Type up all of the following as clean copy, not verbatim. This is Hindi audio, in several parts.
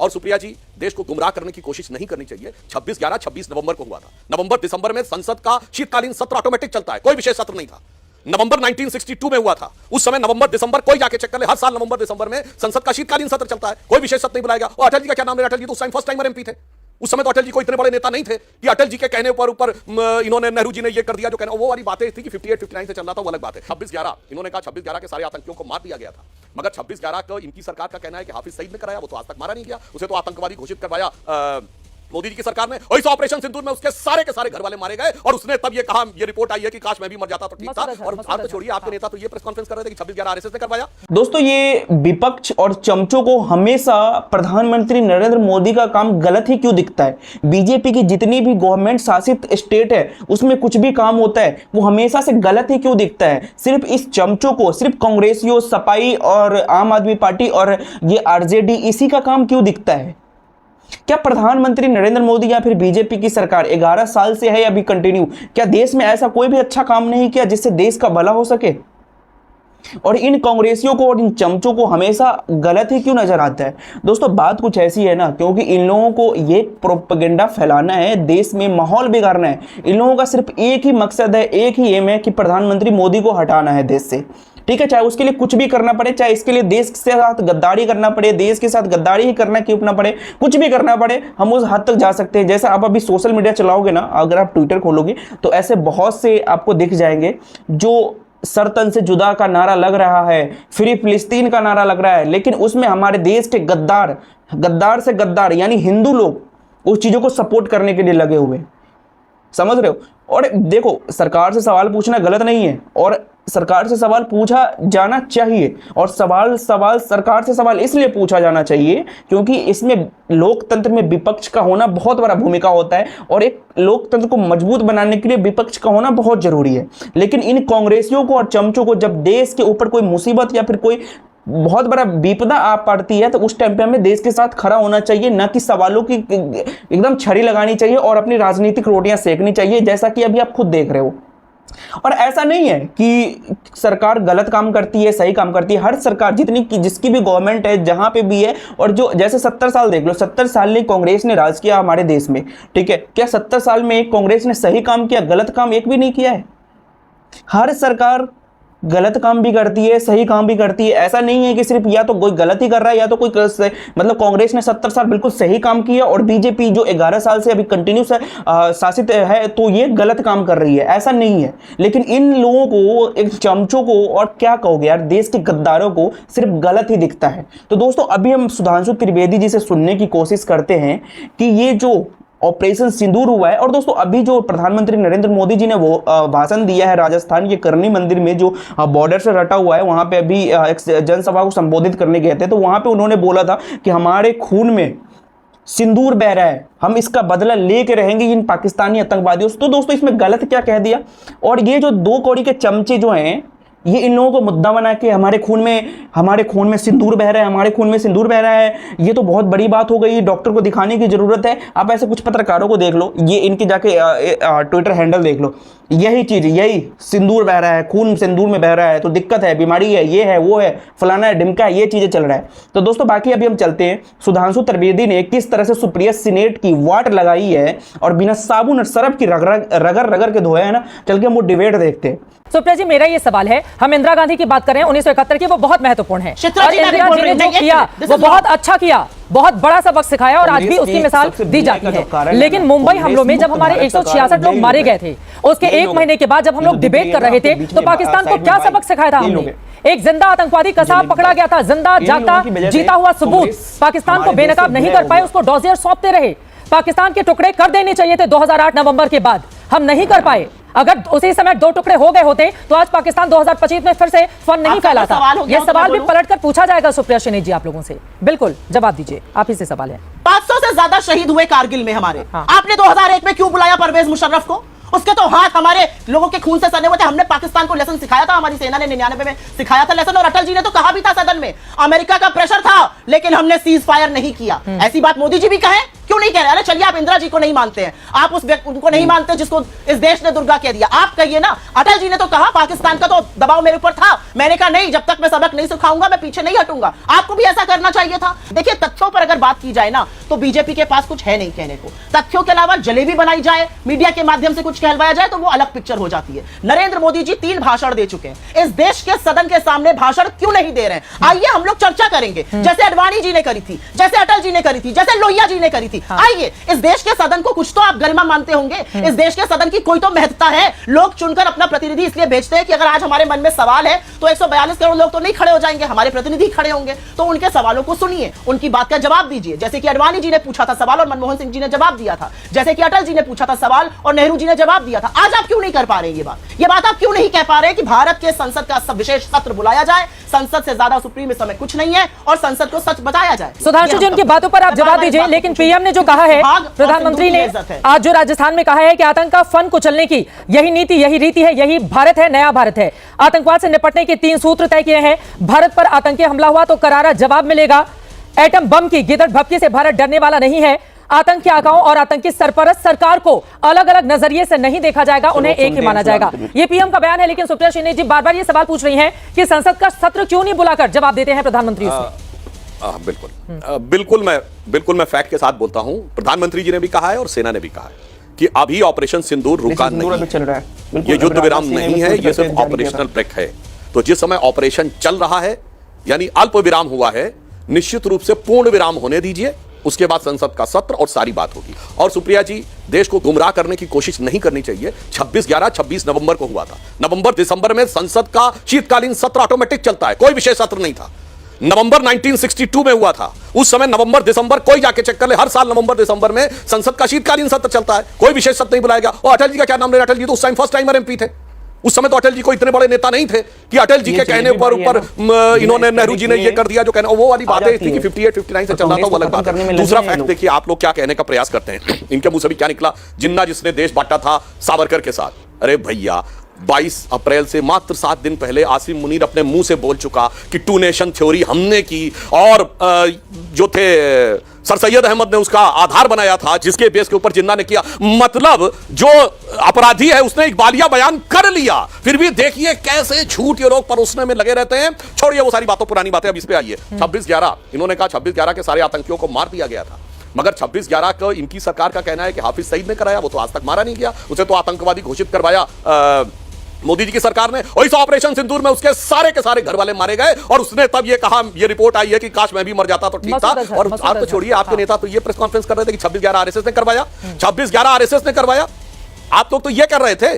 और सुप्रिया जी, देश को गुमराह करने की कोशिश नहीं करनी चाहिए। 26 नवंबर को हुआ था। नवंबर दिसंबर में संसद का शीतकालीन सत्र ऑटोमेटिक चलता है, कोई विशेष सत्र नहीं था। नवंबर 1962 में हुआ था। उस समय नवंबर दिसंबर कोई जाके चेक कर ले, हर साल नवंबर दिसंबर में संसद का शीतकालीन सत्र चलता है, कोई विशेष सत्र नहीं बुलाएगा। और अटल जी का क्या नाम है? अटल जी तो उस टाइम फर्स्ट टाइमर एमपी थे। उस समय तो अटल जी को इतने बड़े नेता नहीं थे कि अटल जी के कहने पर ऊपर इन्होंने, नेहरू जी ने ये कर दिया जो कहना, वो वाली बातें थी कि 58-59 से चल रहा था, वो अलग बात है। 26/11 इन्होंने कहा 26/11 के सारे आतंकियों को मार दिया गया था, मगर 26/11 को इनकी सरकार का कहना है कि हाफिज सईद ने कराया, वो तो आज तक मारा नहीं गया, उसे तो आतंकवादी घोषित करवाया मोदी जी की सरकार ने। और इस ऑपरेशन सिंदूर में उसके सारे के सारे घर वाले मारे गए और उसने तब ये कहा, ये रिपोर्ट आई है कि काश मैं भी मर जाता तो ठीक था। और आप तो छोड़िए, आपके नेता तो ये प्रेस कॉन्फ्रेंस कर रहे थे कि 26/11 आरएसएस ने करवाया। दोस्तों, ये विपक्ष और चमचों को हमेशा प्रधानमंत्री नरेंद्र मोदी का काम गलत ही क्यों दिखता है? बीजेपी की जितनी भी गवर्नमेंट शासित स्टेट है उसमें कुछ भी काम होता है वो हमेशा से गलत ही क्यों दिखता है? सिर्फ इस चमचों को, सिर्फ कांग्रेसियों, सपाई और आम आदमी पार्टी और ये आरजेडी, इसी का काम क्यों दिखता है? क्या प्रधानमंत्री नरेंद्र मोदी या फिर बीजेपी की सरकार 11 साल से है या अभी कंटिन्यू, क्या देश में ऐसा कोई भी अच्छा काम नहीं किया जिससे देश का भला हो सके? और इन कांग्रेसियों को और इन चमचों को हमेशा गलत ही क्यों नजर आता है? दोस्तों, बात कुछ ऐसी है ना, क्योंकि इन लोगों को ये प्रोपेगेंडा फैलाना है, देश में माहौल बिगाड़ना है। इन लोगों का सिर्फ एक ही मकसद है, एक ही एम है कि प्रधानमंत्री मोदी को हटाना है देश से। ठीक है, चाहे उसके लिए कुछ भी करना पड़े, चाहे इसके लिए देश के साथ गद्दारी करना पड़े, देश के साथ गद्दारी ही करना क्यों ना पड़े, कुछ भी करना पड़े, हम उस हद तक जा सकते हैं। जैसे आप अभी सोशल मीडिया चलाओगे ना, अगर आप ट्विटर खोलोगे तो ऐसे बहुत से आपको दिख जाएंगे जो सरतन से जुदा का नारा लग रहा है, फ्री फिलिस्तीन का नारा लग रहा है, लेकिन उसमें हमारे देश के गद्दार से गद्दार यानी हिंदू लोग उस चीजों को सपोर्ट करने के लिए लगे हुए। समझ रहे हो? और देखो, सरकार से सवाल पूछना गलत नहीं है और सरकार से सवाल पूछा जाना चाहिए, और सवाल सरकार से सवाल इसलिए पूछा जाना चाहिए क्योंकि इसमें लोकतंत्र में विपक्ष का होना बहुत बड़ा भूमिका होता है और एक लोकतंत्र को मजबूत बनाने के लिए विपक्ष का होना बहुत जरूरी है। लेकिन इन कांग्रेसियों को और चमचों को जब देश के ऊपर कोई मुसीबत या फिर कोई बहुत बड़ा विपदा आ पड़ती है तो उस टाइम पे हमें देश के साथ खड़ा होना चाहिए, न कि सवालों की एकदम छड़ी लगानी चाहिए और अपनी राजनीतिक रोटियां सेकनी चाहिए, जैसा कि अभी आप खुद देख रहे हो। और ऐसा नहीं है कि सरकार गलत काम करती है, सही काम करती है। हर सरकार जिसकी भी गवर्नमेंट है, जहां पे भी है, और जो जैसे 70 साल देख लो, 70 साल में कांग्रेस ने राज किया हमारे देश में। ठीक है, क्या 70 साल में कांग्रेस ने सही काम किया? गलत काम एक भी नहीं किया है। हर सरकार गलत काम भी करती है, सही काम भी करती है। ऐसा नहीं है कि सिर्फ या तो कोई गलत ही कर रहा है या तो कोई मतलब कांग्रेस ने 70 साल बिल्कुल सही काम किया और बीजेपी जो 11 साल से अभी कंटिन्यू शासित है तो ये गलत काम कर रही है, ऐसा नहीं है। लेकिन इन लोगों को, एक चमचों को और क्या कहोगे यार, देश के गद्दारों को सिर्फ गलत ही दिखता है। तो दोस्तों, अभी हम सुधांशु त्रिवेदी जी से सुनने की कोशिश करते हैं कि ये जो ऑपरेशन सिंदूर हुआ है, और दोस्तों अभी जो प्रधानमंत्री नरेंद्र मोदी जी ने वो भाषण दिया है राजस्थान के करनी मंदिर में जो बॉर्डर से रटा हुआ है, वहां पे अभी एक जनसभा को संबोधित करने गए थे, तो वहां पे उन्होंने बोला था कि हमारे खून में सिंदूर बह रहा है, हम इसका बदला लेके रहेंगे इन पाकिस्तानी आतंकवादियों से। तो दोस्तों, इसमें गलत क्या कह दिया? और ये जो दो कौड़ी के चमचे जो हैं, ये इन लोगों को मुद्दा बना के हमारे खून में सिंदूर बह रहा है, हमारे खून में सिंदूर बह रहा है, ये तो बहुत बड़ी बात हो गई, डॉक्टर को दिखाने की जरूरत है। आप ऐसे कुछ पत्रकारों को देख लो, ये इनके जाके ट्विटर हैंडल देख लो, यही चीज, यही सिंदूर बह रहा है, खून सिंदूर में बह रहा है तो दिक्कत है, बीमारी है, ये है, वो है, फलाना है, ढिमका है, ये चीजें चल रहा है। तो दोस्तों, बाकी अभी हम चलते हैं, सुधांशु त्रिवेदी ने किस तरह से सुप्रिया सीनेट की वाट लगाई है और बिना साबुन और सरफ की रगड़ के धोया है ना। चल के हम वो डिबेट देखते हैं। सुप्रिया जी, मेरा ये सवाल है, हम इंदिरा गांधी की बात कर रहे हैं 1971 की, वो बहुत महत्वपूर्ण है और इंदिरा जी ने जो किया वो बहुत अच्छा किया, बहुत बड़ा सबक सिखाया और आज भी उसकी मिसाल दी जाती है। लेकिन मुंबई हमलों में जब हमारे 166 लोग मारे गए थे, उसके 1 महीने के बाद जब हम लोग डिबेट कर रहे थे तो पाकिस्तान को क्या सबक सिखाया था हमने? एक जिंदा आतंकवादी कसाब पकड़ा गया था, जिंदा जागता जीता हुआ सबूत। पाकिस्तान को बेनकाब नहीं कर पाए, उसको डॉजियर सौंपते रहे। पाकिस्तान के टुकड़े कर देने चाहिए थे 2008 नवंबर के बाद, हम नहीं कर पाए। अगर उसी समय 2 टुकड़े हो गए होते तो आज पाकिस्तान 2025 में फिर से फन नहीं फैला था। यह सवाल भी पलटकर पूछा जाएगा सुप्रिया सीनेट जी आप लोगों से। बिल्कुल जवाब दीजिए, आप ही से सवाल है। 500 से ज्यादा शहीद हुए कारगिल में हमारे। आपने 2001 में क्यों बुलाया परवेज मुशर्रफ को? उसके तो हाथ हमारे लोगों के खून से सने हुए थे। हमने पाकिस्तान को लेसन सिखाया था, हमारी सेना ने 99 में सिखाया था लेसन, और अटल जी ने तो कहा भी था सदन में, अमेरिका का प्रेशर था लेकिन हमने सीज फायर नहीं किया। ऐसी बात मोदी जी भी कहें, क्यों नहीं कह रहे? अरे चलिए, आप इंदिरा जी को नहीं मानते हैं, आप उनको नहीं मानते जिसको इस देश ने दुर्गा कह दिया, आप कहिए ना। अटल जी ने तो कहा पाकिस्तान का तो दबाव मेरे ऊपर था, मैंने कहा नहीं, जब तक मैं सबक नहीं सिखाऊंगा मैं पीछे नहीं हटूंगा। आपको भी ऐसा करना चाहिए था। देखिए, तथ्यों पर अगर बात की जाए ना तो बीजेपी के पास कुछ है नहीं कहने को। तथ्यों के अलावा जलेबी बनाई जाए, मीडिया के माध्यम से कुछ कहलवाया जाए तो वो अलग पिक्चर हो जाती है। नरेंद्र मोदी जी 3 भाषण दे चुके हैं, इस देश के सदन के सामने भाषण क्यों नहीं दे रहे हैं? आइए हम लोग चर्चा करेंगे, जैसे अडवाणी जी ने करी थी, जैसे अटल जी ने करी थी, जैसे लोहिया जी ने करी थी। आइए, इस देश के सदन को कुछ तो आप गरिमा मानते होंगे, इस देश के सदन की कोई तो महत्ता है। लोग चुनकर अपना प्रतिनिधि इसलिए भेजते हैं कि अगर आज हमारे मन में सवाल है तो 142 करोड़ लोग तो नहीं खड़े हो जाएंगे, हमारे प्रतिनिधि खड़े होंगे, तो उनके सवालों को सुनिए, उनकी बात का जवाब दीजिए। जैसे कि अडवाणी जी ने पूछा था सवाल और मनमोहन सिंह जी ने जवाब दिया था, जैसे कि अटल जी ने पूछा था सवाल और नेहरू जी ने जवाब दिया था। आज आप क्यों नहीं कर पा रहे हैं ये बात आप क्यों नहीं कह पा रहे कि भारत के संसद का विशेष सत्र बुलाया जाए, संसद से ज्यादा सुप्रीम इस समय कुछ नहीं है और संसद को सच बताया जाए। सुधांशु जी, उनकी बातों पर आप जवाब दीजिए, लेकिन पीएम ने जो कहा है, प्रधानमंत्री ने आज जो राजस्थान में कहा है कि आतंक का फन कुचलने की यही नीति, यही रीति है, यही भारत है, नया भारत है। आतंकवाद से निपटने के 3 सूत्र तय किए हैं। भारत पर आतंकी हमला हुआ तो करारा जवाब मिलेगा। एटम बम की गिदड़ भपकी से भारत डरने वाला नहीं है। आतंकी आकाओं और आतंकी सरपरस्त सरकार को अलग अलग नजरिए से नहीं देखा जाएगा, उन्हें एक ही माना जाएगा। ये पीएम का बयान है, लेकिन सुप्रिया शिंदे जी बार बार ये सवाल पूछ रही हैं कि संसद का सत्र क्यों नहीं बुलाकर जवाब देते हैं प्रधानमंत्री उसमें। बिल्कुल मैं फैक्ट के साथ बोलता हूं। प्रधानमंत्री जी ने भी कहा है और सेना ने भी कहा है कि अभी ऑपरेशन सिंदूर रुका नहीं चल रहा है, ये युद्ध विराम नहीं है, ये सिर्फ ऑपरेशनल ब्रेक है। तो जिस समय ऑपरेशन चल रहा है यानी अल्प विराम हुआ है, निश्चित रूप से पूर्ण विराम होने दीजिए, उसके बाद संसद का सत्र और सारी बात होगी। और सुप्रिया जी, देश को गुमराह करने की कोशिश नहीं करनी चाहिए। 26 नवंबर को हुआ था। नवंबर दिसंबर में संसद का शीतकालीन सत्र ऑटोमेटिक चलता है, कोई विशेष सत्र नहीं था। नवंबर 1962 में हुआ था, उस समय नवंबर दिसंबर कोई जाके चेक कर ले, हर साल नवंबर दिसंबर में संसद का शीतकालीन सत्र चलता है, कोई विशेष सत्र नहीं बुलाएगा। और अटल जी का क्या नाम ले, अटल जी तो उस टाइम फर्स्ट टाइमर एमपी थे। उस समय तो अटल जी को इतने बड़े नेता नहीं थे कि अटल जी के कहने पर ऊपर इन्होंने नेहरू जी ने ये कर दिया जो कहना, वो वाली बातें थी कि 58-59 से चल रहा था, वो अलग बात है। दूसरा फैक्ट देखिए, आप लोग क्या कहने का प्रयास करते हैं, इनके मुंह से भी क्या निकला, जिन्ना जिसने देश बांटा था सावरकर के साथ। अरे भैया, 22 अप्रैल से मात्र 7 दिन पहले आसिम मुनीर अपने मुंह से बोल चुका कि 2 नेशन थ्योरी हमने की और जो थे सर सैयद अहमद ने उसका आधार बनाया था, जिसके बेस के ऊपर जिन्ना ने किया। मतलब जो अपराधी है उसने इकबालिया बयान कर लिया, फिर भी देखिए कैसे झूठ ये लोग परोसने में लगे रहते हैं। छोड़िए वो सारी बातों, पुरानी बातें, अब इस पे आइए। 26/11 इन्होंने कहा 26/11 के सारे आतंकियों को मार दिया गया था, मगर 26/11 को इनकी सरकार का कहना है कि हाफिज सईद ने कराया, वो तो आज तक मारा नहीं गया, उसे तो आतंकवादी घोषित करवाया मोदी जी की सरकार ने। और इस ऑपरेशन सिंदूर में उसके सारे के सारे घर वाले मारे गए और उसने तब ये कहा, ये रिपोर्ट आई है कि काश मैं भी मर जाता तो ठीक था। और आप तो छोड़िए, आपके नेता तो ये प्रेस कॉन्फ्रेंस कर रहे थे कि 26/11 आरएसएस ने करवाया, 26/11 आरएसएस ने करवाया। आप लोग तो ये कर रहे थे।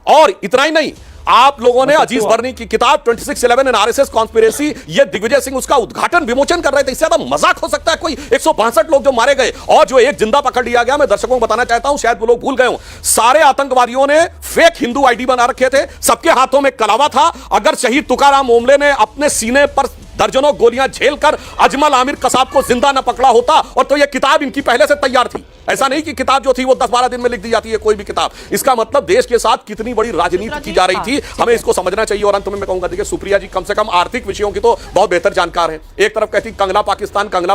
और इतना ही नहीं, आप लोगों ने अजीज बर्नी की किताब 2611 एंड आरएसएस कॉन्स्पिरेसी, ये दिग्विजय सिंह उसका उद्घाटन विमोचन कर रहे थे। इससे ज्यादा मजाक हो सकता है कोई? 162 लोग जो मारे गए और जो एक जिंदा पकड़ लिया गया। मैं दर्शकों को बताना चाहता हूं, शायद वो लोग भूल गए हों, सारे आतंकवादियों ने फेक हिंदू आईडी बना रखे थे, सबके हाथों में कलावा था। अगर शहीद तुकाराम ओमले ने अपने सीने पर दर्जनों गोलियां झेलकर अजमल आमिर कसाब को जिंदा न पकड़ा होता, और तो यह किताब इनकी पहले से तैयार थी। ऐसा नहीं कि किताब जो थी वो 10-12 दिन में लिख दी जाती है कोई भी किताब। इसका मतलब देश के साथ कितनी बड़ी राजनीति की जा रही थी, हमें इसको समझना चाहिए। और अंत में मैं कहूंगा, देखिए सुप्रिया जी कम से कम आर्थिक विषयों की तो बहुत बेहतर जानकार है। एक तरफ कहती कंगला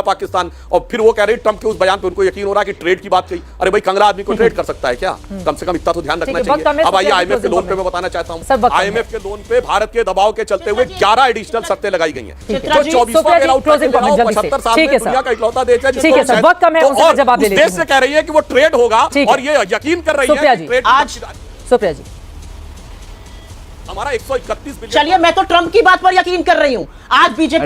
पाकिस्तान, और फिर वो कह रही ट्रंप के उस बयान पे उनको यकीन हो रहा कि ट्रेड की बात कही। अरे भाई, कंगला आदमी को ट्रेड कर सकता है क्या? कम से कम इतना तो ध्यान रखना चाहिए। अब आइए IMF के लोन पे मैं बताना चाहता हूँ। IMF के लोन पे भारत के दबाव के चलते हुए 11 एडिशनल शर्तें लगाई गई हैं। जो 24वां बेल आउट पैकेज 75 साल में दुनिया का इकलौता देश है जिसको देश से कह रही है कि वो ट्रेड होगा, और ये यकीन कर रही है कि आज सुप्रिया जी हमारा 131 बिलियन। चलिए, मैं तो ट्रंप की बात पर यकीन कर रही हूं। आज बीजेपी,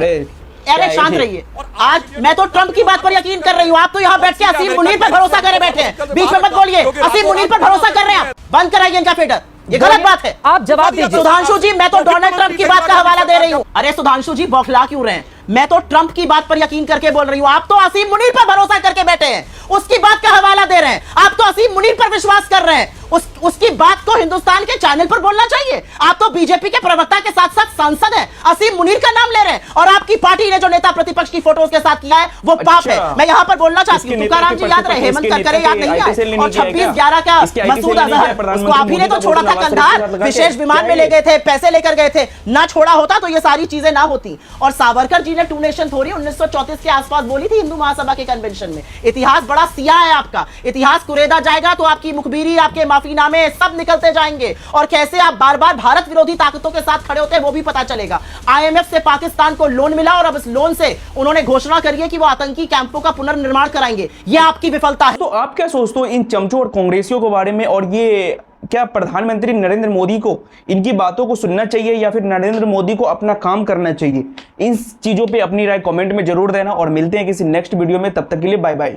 अरे शांत रहिए, आज मैं तो ट्रंप की बात पर यकीन कर रही हूं। आप तो यहाँ बैठ के असीम मुनीर पर भरोसा करे बैठे हैं, बीच में मत बोलिए। असीम मुनीर पर भरोसा कर रहे हैं, बंद कराइए इनका फेडर, ये गलत बात है। आप जवाब दीजिए। सुधांशु जी, मैं तो डोनाल्ड ट्रंप की बात का हवाला दे रही हूँ। अरे सुधांशु जी, बौखला क्यों रहे हैं? मैं तो ट्रंप की बात पर यकीन करके बोल रही हूँ, आप तो असीम मुनीर पर भरोसा करके बैठे हैं, उसकी बात का हवाला दे रहे हैं। आप तो असीम मुनीर पर विश्वास कर रहे हैं, उसकी बात को हिंदुस्तान के चैनल पर बोलना चाहिए। आप तो बीजेपी के प्रवक्ता के साथ साथ सांसद हैं, असीम मुनीर का नाम ले रहे हैं, और आपकी पार्टी ने जो नेता प्रतिपक्ष की फोटो उसके साथ किया है वो पाप है। मैं यहां पर बोलना चाहती हूं, तुकाराम जी याद रहे, हेमंत करकरे याद नहीं है, और 26/11 का मसूद अजहर, उसको आप ही ने तो छोड़ा था कंधार, विशेष विमान में ले गए थे, पैसे लेकर गए थे, ना छोड़ा होता तो ये सारी चीजें ना होती। और सावरकर जी ने टू नेशन थ्योरी 1934 के आसपास बोली थी हिंदू महासभा के कन्वेंशन में। इतिहास बड़ा सिया है आपका, इतिहास कुरेदा जाएगा तो आपकी मुखबिरी, आपके माफीनामे सब निकलते जाएंगे, और कैसे आप बार बार भारत विरोधी ताकतों के साथ खड़े होते हैं वो भी पता चलेगा। IMF से पाकिस्तान को लोन मिला और अब इस लोन से उन्होंने घोषणा करी है कि वो आतंकी कैंपों का पुनर्निर्माण कराएंगे। ये आपकी विफलता है। तो आप क्या सोचते हो इन चमचों और कांग्रेसियों के बारे में, और ये क्या प्रधानमंत्री नरेंद्र मोदी को इनकी बातों को सुनना चाहिए या फिर नरेंद्र मोदी को अपना काम करना चाहिए? इन चीजों पे अपनी राय कमेंट में जरूर देना, और मिलते हैं किसी नेक्स्ट वीडियो में। तब तक के लिए बाय बाय।